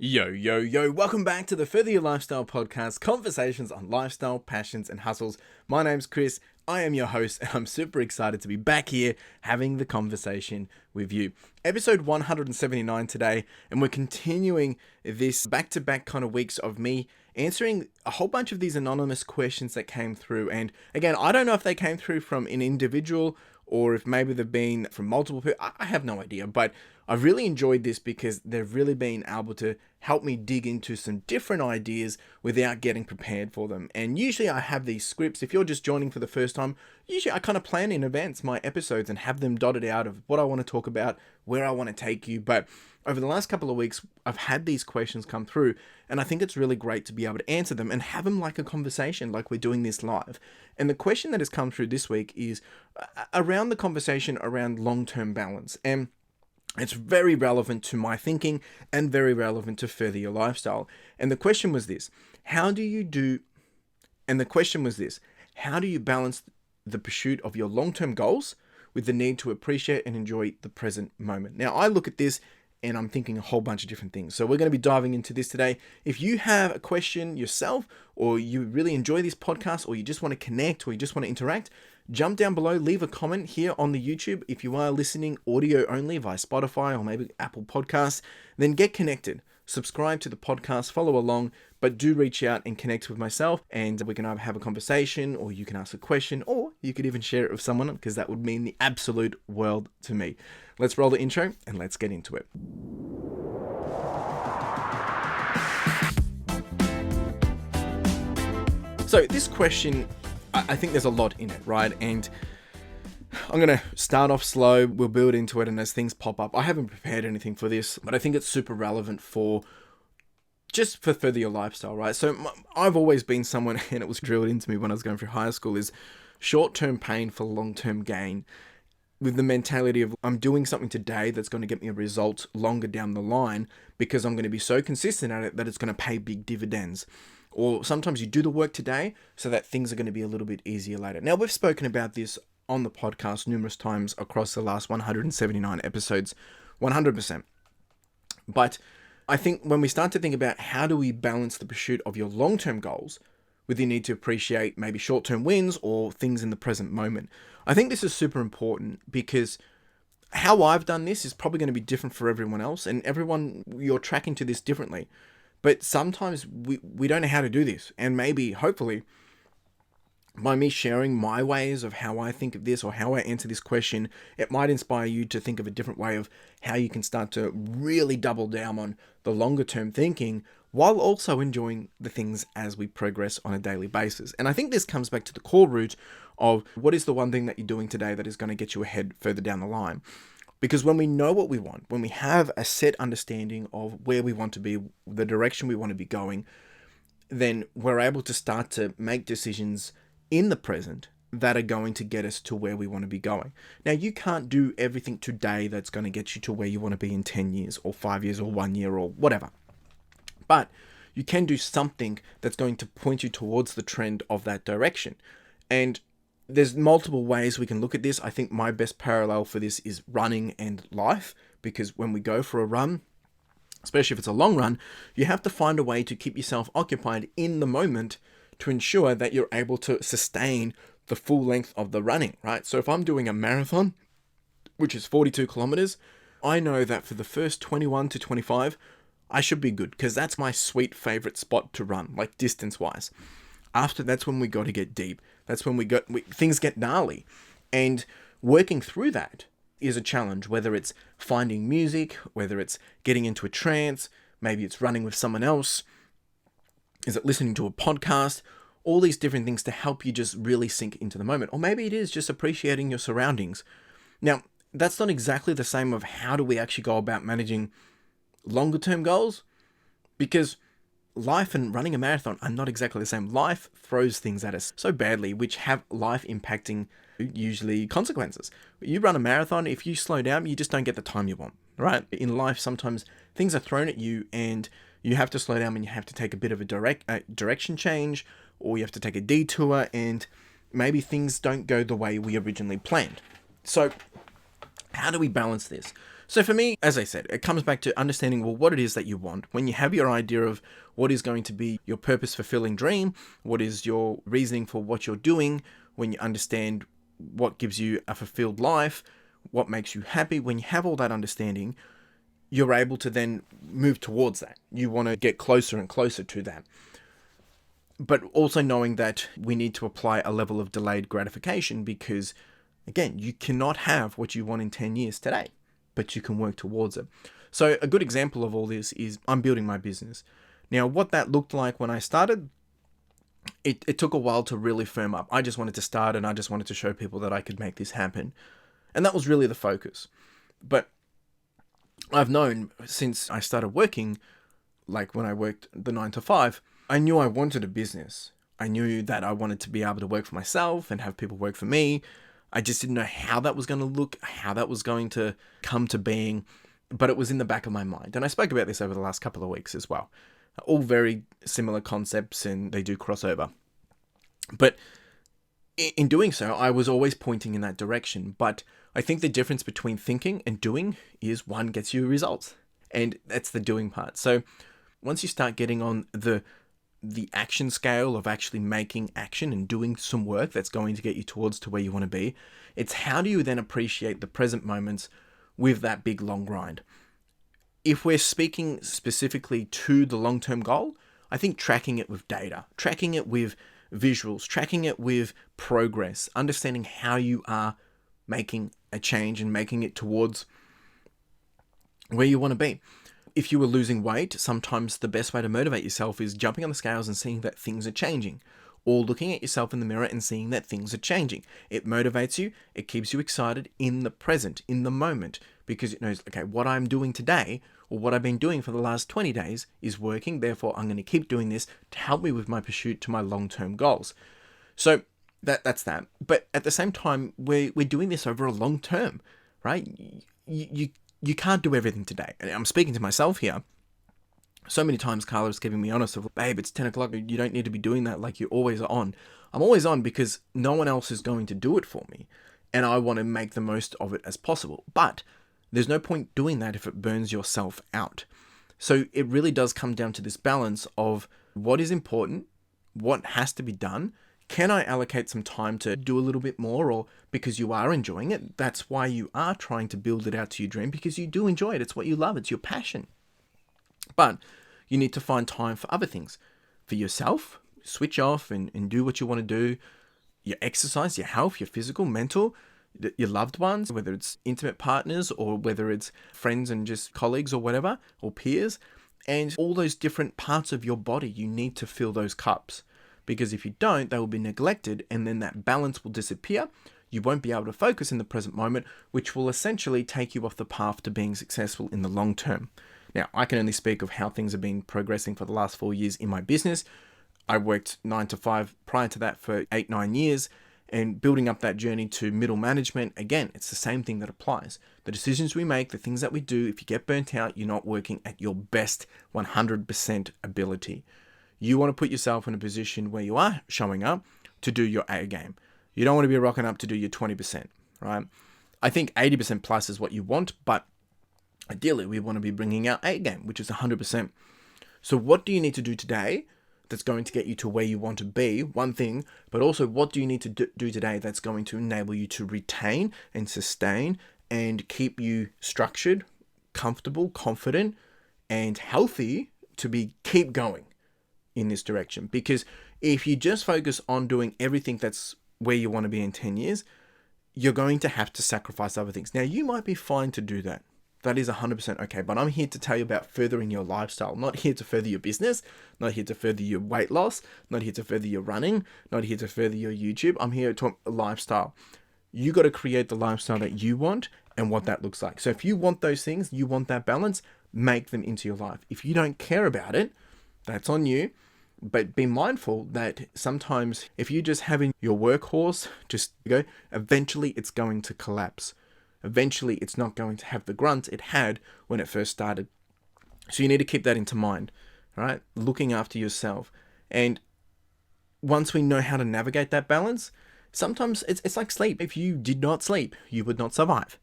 Yo, yo, yo, welcome back to the Further Your Lifestyle podcast, conversations on lifestyle, passions, and hustles. My name's Chris, I am your host, and I'm super excited to be back here having the conversation with you. Episode 179 today, and we're continuing this back-to-back kind of weeks of me answering a whole bunch of these anonymous questions that came through. And again, I don't know if they came through from an individual or if maybe they've been from multiple people. I have no idea, but I've really enjoyed this because they've really been able to help me dig into some different ideas without getting prepared for them. And usually I have these scripts. If you're just joining for the first time, usually I kind of plan in advance my episodes and have them dotted out of what I want to talk about, where I want to take you. But over the last couple of weeks, I've had these questions come through, and I think it's really great to be able to answer them and have them like a conversation, like we're doing this live. And the question that has come through this week is around the conversation around long-term balance. And it's very relevant to my thinking and very relevant to Further Your Lifestyle. And the question was this: how do you balance the pursuit of your long-term goals with the need to appreciate and enjoy the present moment? Now, I look at this and I'm thinking a whole bunch of different things. So we're going to be diving into this today. If you have a question yourself, or you really enjoy this podcast, or you just want to connect, or you just want to interact, jump down below, leave a comment here on the YouTube. If you are listening audio only via Spotify or maybe Apple Podcasts, then get connected. Subscribe to the podcast, follow along, but do reach out and connect with myself, and we can either have a conversation, or you can ask a question, or you could even share it with someone, because that would mean the absolute world to me. Let's roll the intro and let's get into it. So this question, I think there's a lot in it, right? And I'm going to start off slow, we'll build into it, and as things pop up, I haven't prepared anything for this, but I think it's super relevant for Further Your Lifestyle, right? So I've always been someone, and it was drilled into me when I was going through high school, is short-term pain for long-term gain, with the mentality of I'm doing something today that's going to get me a result longer down the line because I'm going to be so consistent at it that it's going to pay big dividends. Or sometimes you do the work today so that things are going to be a little bit easier later. Now, we've spoken about this on the podcast numerous times across the last 179 episodes, 100%. But I think when we start to think about how do we balance the pursuit of your long-term goals with the need to appreciate maybe short-term wins or things in the present moment, I think this is super important, because how I've done this is probably going to be different for everyone else, and everyone, you're tracking to this differently. But sometimes we don't know how to do this, and maybe, hopefully, by me sharing my ways of how I think of this or how I answer this question, it might inspire you to think of a different way of how you can start to really double down on the longer term thinking while also enjoying the things as we progress on a daily basis. And I think this comes back to the core root of what is the one thing that you're doing today that is going to get you ahead further down the line. Because when we know what we want, when we have a set understanding of where we want to be, the direction we want to be going, then we're able to start to make decisions in the present that are going to get us to where we want to be going. Now, you can't do everything today that's going to get you to where you want to be in 10 years or 5 years or 1 year or whatever. But you can do something that's going to point you towards the trend of that direction. And there's multiple ways we can look at this. I think my best parallel for this is running and life, because when we go for a run, especially if it's a long run, you have to find a way to keep yourself occupied in the moment to ensure that you're able to sustain the full length of the running, right? So if I'm doing a marathon, which is 42 kilometers, I know that for the first 21 to 25, I should be good, because that's my sweet favorite spot to run, like distance-wise. After that's when we got to get deep. That's when things get gnarly. And working through that is a challenge, whether it's finding music, whether it's getting into a trance, maybe it's running with someone else, is it listening to a podcast, all these different things to help you just really sink into the moment. Or maybe it is just appreciating your surroundings. Now, that's not exactly the same of how do we actually go about managing longer term goals, because life and running a marathon are not exactly the same. Life throws things at us so badly, which have life impacting, usually, consequences. You run a marathon, if you slow down, you just don't get the time you want, right? In life, sometimes things are thrown at you and you have to slow down, and you have to take a bit of a direction change, or you have to take a detour, and maybe things don't go the way we originally planned. So how do we balance this? So for me, as I said, it comes back to understanding, well, what it is that you want. When you have your idea of what is going to be your purpose fulfilling dream, what is your reasoning for what you're doing, when you understand what gives you a fulfilled life, what makes you happy, when you have all that understanding, you're able to then move towards that. You want to get closer and closer to that. But also knowing that we need to apply a level of delayed gratification because, again, you cannot have what you want in 10 years today, but you can work towards it. So a good example of all this is I'm building my business. Now, what that looked like when I started, it took a while to really firm up. I just wanted to start and I just wanted to show people that I could make this happen. And that was really the focus. But I've known since I started working, like when I worked the 9 to 5, I knew I wanted a business. I knew that I wanted to be able to work for myself and have people work for me. I just didn't know how that was going to look, how that was going to come to being, but it was in the back of my mind. And I spoke about this over the last couple of weeks as well. All very similar concepts and they do cross over. But in doing so, I was always pointing in that direction. But I think the difference between thinking and doing is one gets you results. And that's the doing part. So once you start getting on the action scale of actually making action and doing some work that's going to get you towards to where you want to be, it's how do you then appreciate the present moments with that big long grind. If we're speaking specifically to the long-term goal, I think tracking it with data, tracking it with visuals, tracking it with progress, understanding how you are making a change and making it towards where you want to be. If you were losing weight, sometimes the best way to motivate yourself is jumping on the scales and seeing that things are changing, or looking at yourself in the mirror and seeing that things are changing. It motivates you. It keeps you excited in the present, in the moment, because it knows, okay, what I'm doing today or what I've been doing for the last 20 days is working. Therefore, I'm going to keep doing this to help me with my pursuit to my long-term goals. So that's that. But at the same time, we're doing this over a long term, right? You can't do everything today. And I'm speaking to myself here. So many times Carla's keeping me honest of, babe, it's 10 o'clock. You don't need to be doing that like you're always on. I'm always on because no one else is going to do it for me. And I want to make the most of it as possible. But there's no point doing that if it burns yourself out. So it really does come down to this balance of what is important, what has to be done. Can I allocate some time to do a little bit more, or because you are enjoying it? That's why you are trying to build it out to your dream, because you do enjoy it. It's what you love. It's your passion. But you need to find time for other things. For yourself, switch off and do what you want to do. Your exercise, your health, your physical, mental, your loved ones, whether it's intimate partners or whether it's friends and just colleagues or whatever, or peers. And all those different parts of your body, you need to fill those cups. Because if you don't, they will be neglected and then that balance will disappear. You won't be able to focus in the present moment, which will essentially take you off the path to being successful in the long term. Now, I can only speak of how things have been progressing for the last 4 years in my business. I worked 9 to 5 prior to that for 8-9 years, and building up that journey to middle management. Again, it's the same thing that applies. The decisions we make, the things that we do, if you get burnt out, you're not working at your best 100% ability. You want to put yourself in a position where you are showing up to do your A game. You don't want to be rocking up to do your 20%, right? I think 80% plus is what you want, but ideally we want to be bringing our A game, which is 100%. So what do you need to do today that's going to get you to where you want to be? One thing, but also what do you need to do today that's going to enable you to retain and sustain and keep you structured, comfortable, confident, and healthy to keep going in this direction? Because if you just focus on doing everything that's where you want to be in 10 years, you're going to have to sacrifice other things. Now, you might be fine to do that. That is 100% okay. But I'm here to tell you about furthering your lifestyle. I'm not here to further your business, not here to further your weight loss, not here to further your running, not here to further your YouTube. I'm here to talk lifestyle. You got to create the lifestyle that you want and what that looks like. So if you want those things, you want that balance, make them into your life. If you don't care about it, that's on you. But be mindful that sometimes if you just having your workhorse just go, eventually it's going to collapse. Eventually it's not going to have the grunt it had when it first started. So you need to keep that into mind, right? Looking after yourself. And once we know how to navigate that balance, sometimes it's like sleep. If you did not sleep, you would not survive.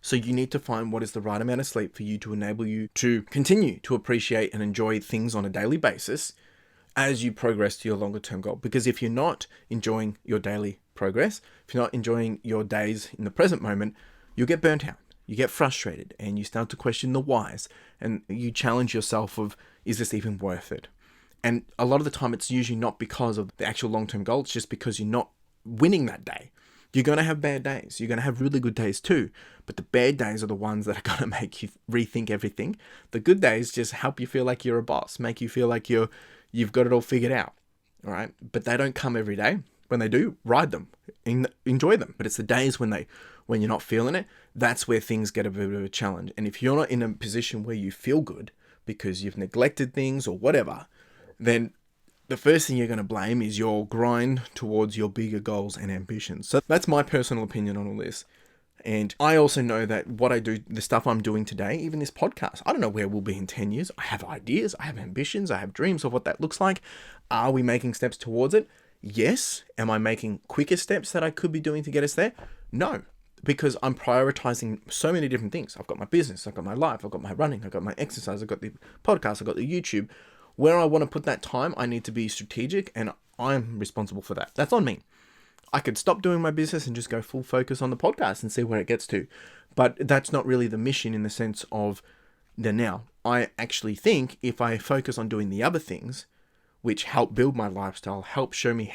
So you need to find what is the right amount of sleep for you to enable you to continue to appreciate and enjoy things on a daily basis as you progress to your longer term goal. Because if you're not enjoying your daily progress, if you're not enjoying your days in the present moment, you'll get burnt out. You get frustrated and you start to question the whys, and you challenge yourself of, is this even worth it? And a lot of the time it's usually not because of the actual long-term goal. It's just because you're not winning that day. You're going to have bad days. You're going to have really good days too. But the bad days are the ones that are going to make you rethink everything. The good days just help you feel like you're a boss, make you feel like you've got it all figured out. All right. But they don't come every day. When they do, ride them, enjoy them. But it's the days when you're not feeling it, that's where things get a bit of a challenge. And if you're not in a position where you feel good because you've neglected things or whatever, then the first thing you're going to blame is your grind towards your bigger goals and ambitions. So that's my personal opinion on all this. And I also know that what I do, the stuff I'm doing today, even this podcast, I don't know where we'll be in 10 years. I have ideas, I have ambitions, I have dreams of what that looks like. Are we making steps towards it? Yes. Am I making quicker steps that I could be doing to get us there? No, because I'm prioritizing so many different things. I've got my business, I've got my life, I've got my running, I've got my exercise, I've got the podcast, I've got the YouTube. Where I want to put that time, I need to be strategic, and I'm responsible for that. That's on me. I could stop doing my business and just go full focus on the podcast and see where it gets to. But that's not really the mission in the sense of the now. I actually think if I focus on doing the other things, which help build my lifestyle, help show me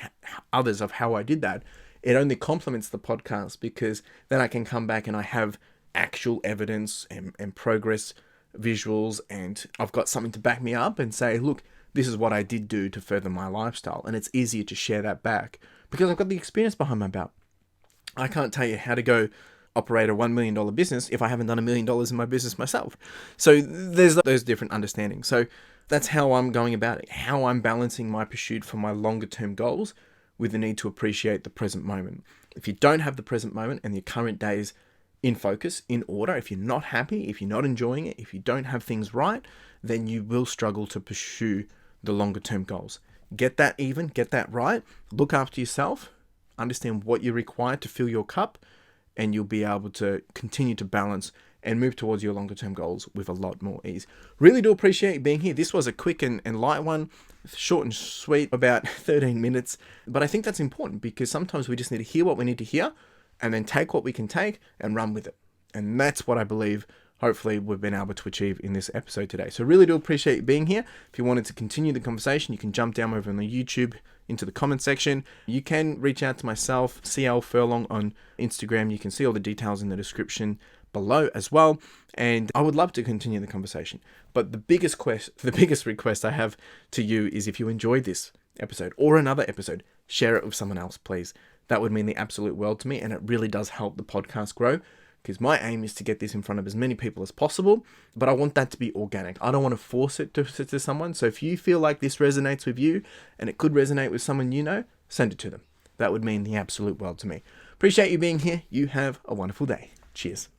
others of how I did that, it only complements the podcast, because then I can come back and I have actual evidence and progress visuals, and I've got something to back me up and say, look, this is what I did do to further my lifestyle. And it's easier to share that back because I've got the experience behind my belt. I can't tell you how to go operate a $1 million business if I haven't done $1 million in my business myself. So there's those different understandings. So that's how I'm going about it, how I'm balancing my pursuit for my longer term goals with the need to appreciate the present moment. If you don't have the present moment and your current days in focus, in order, if you're not happy, if you're not enjoying it, if you don't have things right, then you will struggle to pursue the longer term goals. Get that even, get that right, look after yourself, understand what you require to fill your cup, and you'll be able to continue to balance and move towards your longer term goals with a lot more ease. Really do appreciate you being here. This was a quick and light one, short and sweet, about 13 minutes. But I think that's important because sometimes we just need to hear what we need to hear and then take what we can take and run with it. And that's what I believe, hopefully, we've been able to achieve in this episode today. So really do appreciate you being here. If you wanted to continue the conversation, you can jump down over on the YouTube into the comment section. You can reach out to myself, CLFurlong on Instagram. You can see all the details in the description below as well. And I would love to continue the conversation. But the biggest request I have to you is, if you enjoyed this episode or another episode, share it with someone else, please. That would mean the absolute world to me, and it really does help the podcast grow, because my aim is to get this in front of as many people as possible, but I want that to be organic. I don't want to force it to someone. So if you feel like this resonates with you and it could resonate with someone you know, send it to them. That would mean the absolute world to me. Appreciate you being here. You have a wonderful day. Cheers.